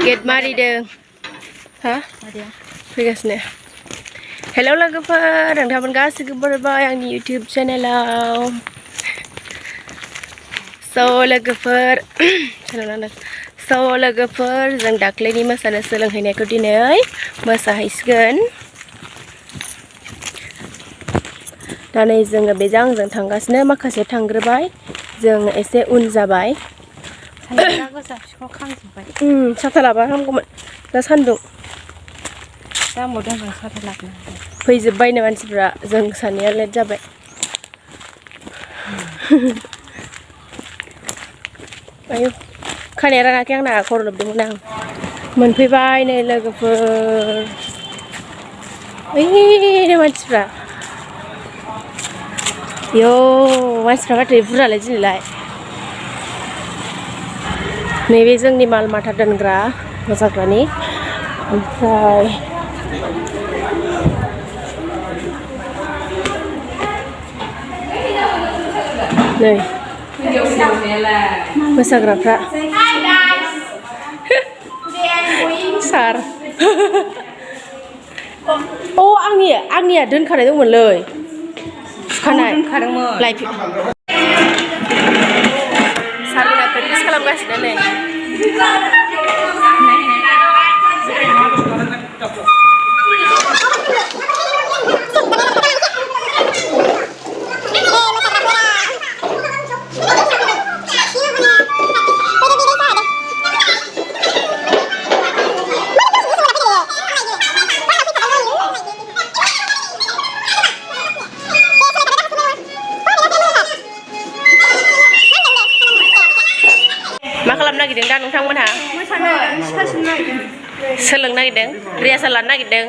Get maridों ha फैगासिनो hello लोगोफोर नोंथांमोन गासैबो बरायबाय आंनि YouTube चेनेलाव लोगोफोर जों दाख्लैनि मोसानो सोलोंहैनायखौ दिनै मोसाहैसिगोन दा नै जोङो बेजों आंजों थांगासिनो माखासे थांग्रोबाय जों एसे उन जाबाय साथा लाबा हामगौमोन दा सान्दुं फैजोब्बायनो मानसिफ्रा जों सानैया लेट जाबाय आयौ खानाया रानाखै आंना खर' लोबदोंमोन आं मोनफैबाय नै लोगोफोर ओइनो मानसिफ्रा यो मानसिफ्रा माथो बुरजालाय दिनैलाय नैबे जोंनि माल माथा दोनग्रा मोसाग्रानि ओमफ्राय नै मोसाग्राफ्रा सार अ आंनिया दोनखानाय दंमोनलै सुखानाय लाइफि सारमोना प्रेक्टिस खालामगासिनो नै मा खालामनो नागिरदों दा नोंथांमोनहा सोलोंनो नागिरदों रिहार्साल लानो नागिरदों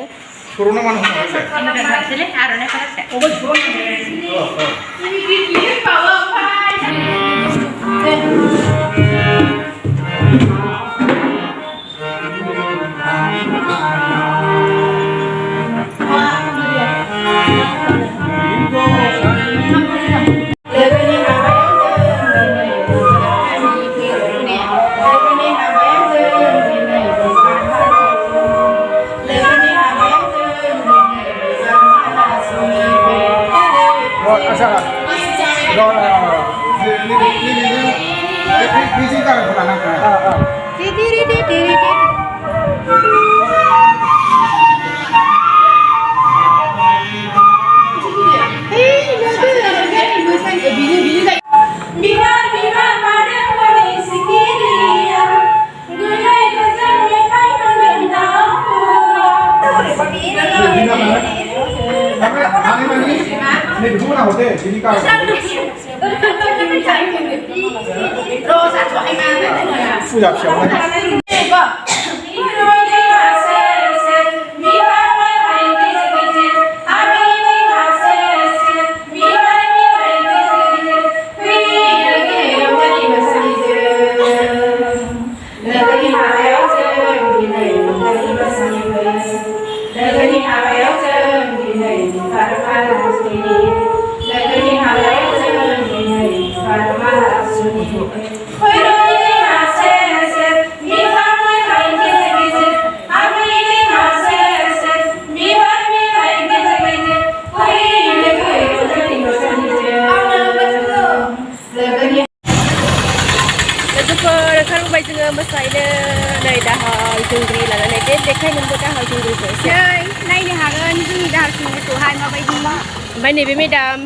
ओंखारबोबाय जोङो मोसाहैनो नै दाहाल थुंग्रि लानानै देखाय नोंबो दाहाल थुंग्रिखौ एसे नायनो हागोन जोंनि दाहाल थुंग्रिखौहाय माबायदि ओमफ्राय नैबे मेदाम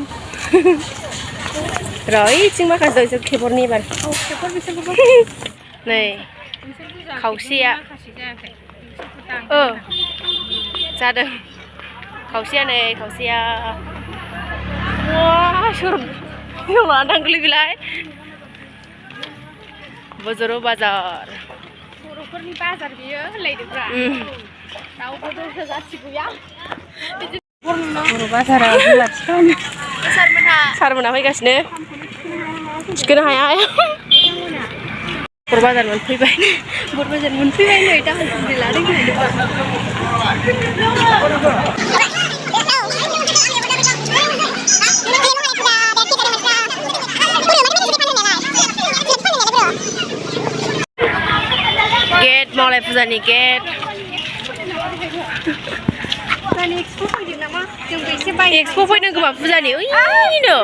र' ओइथिं माखासे दं बिसोर खेबरनि एबार नै खावसेया जादों खावसेया नै खावसेया वाह सोर लानानै थांगोलै बेलाय बजर बाजार बर'फोरनि बाजार बियो होनलायदोंब्रा रावबो जाथिगैया बर' बाजाराव सारमोनहा फैगासिनो थिखोनो हाया बर' बाजार मोनफैबाय नै दाहाल थुंग्रि लादों मालाय फुजानि गेट एक्सपो फैदों खोमा फुजानि ओइनो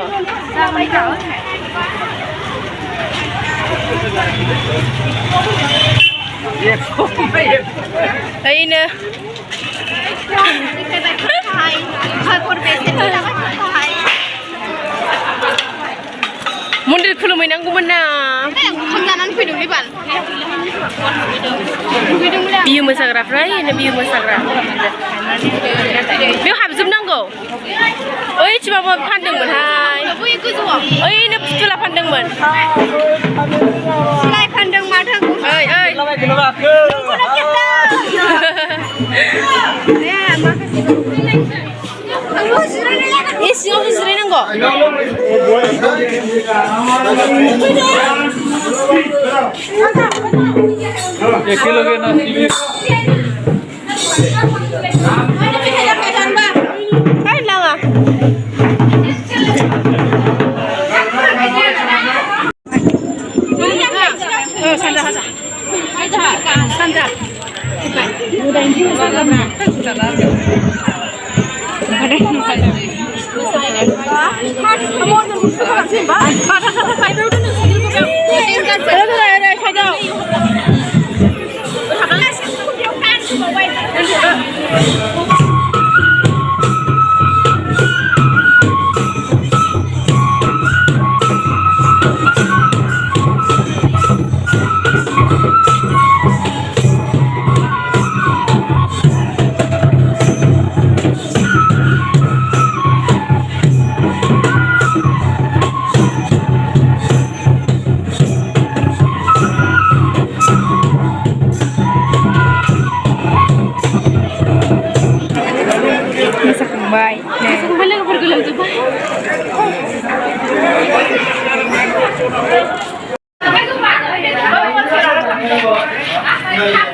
ओइनो मन्दिर खुलुमहैनांगौमोन ना खामजानानै फैदोंलै बाल बिहु मोसाग्राफ्रा ओइनो बिहु मोसाग्रा बेयाव हाबजोबनांगौ ओइथि माबा फानदोंमोनहाय ओइनो फुथुला फानदोंमोन सिलाय फानदों माथो ओइ ओइ ए सिङावसो जिरायनांगौ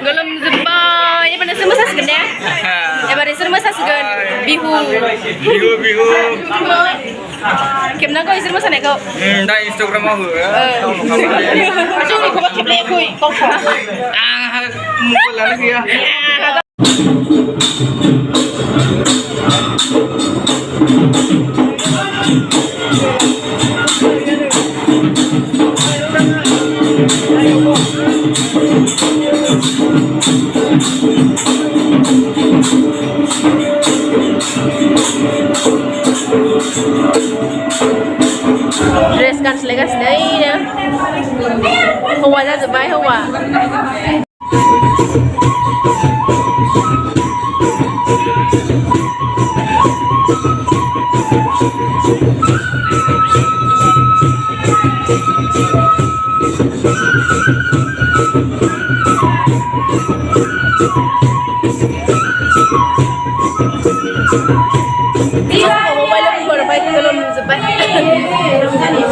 गोलोमजोब्बाय एबार नोंसोर मोसासिगोन ने एबार नोंसोर मोसासिगोन बिहु बिहु खेबनांगौ इसोर मोसानायखौ दा इन्स्टाग्रामाव हो जोंनिखौबा खेबलायाखै गावखौ आंहा मबाइलानो गैया ड्रेस गानस्लायगासिनो ओइनो हौवा जाजोब्बाय हौवा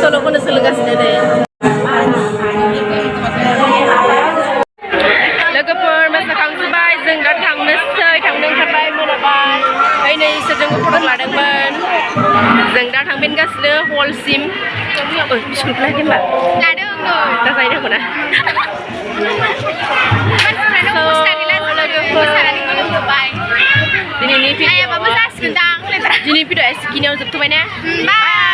सल'खौनो सोलोंगासिनो नै लोगोफोर मोसाखांजोब्बाय जों दा थांनोसै थांनो ओंखारबाय मोनाबाय ओइ नै इसोरजोंबो फट' लादोंमोन जों दा थांफिनगासिनो हलसिम बिस्कुट लादों मा लादों दा जाहैनांगौ ना दिनैनि भिडिअ'आ एसेखिनियाव जोबथ'बाय ना बाय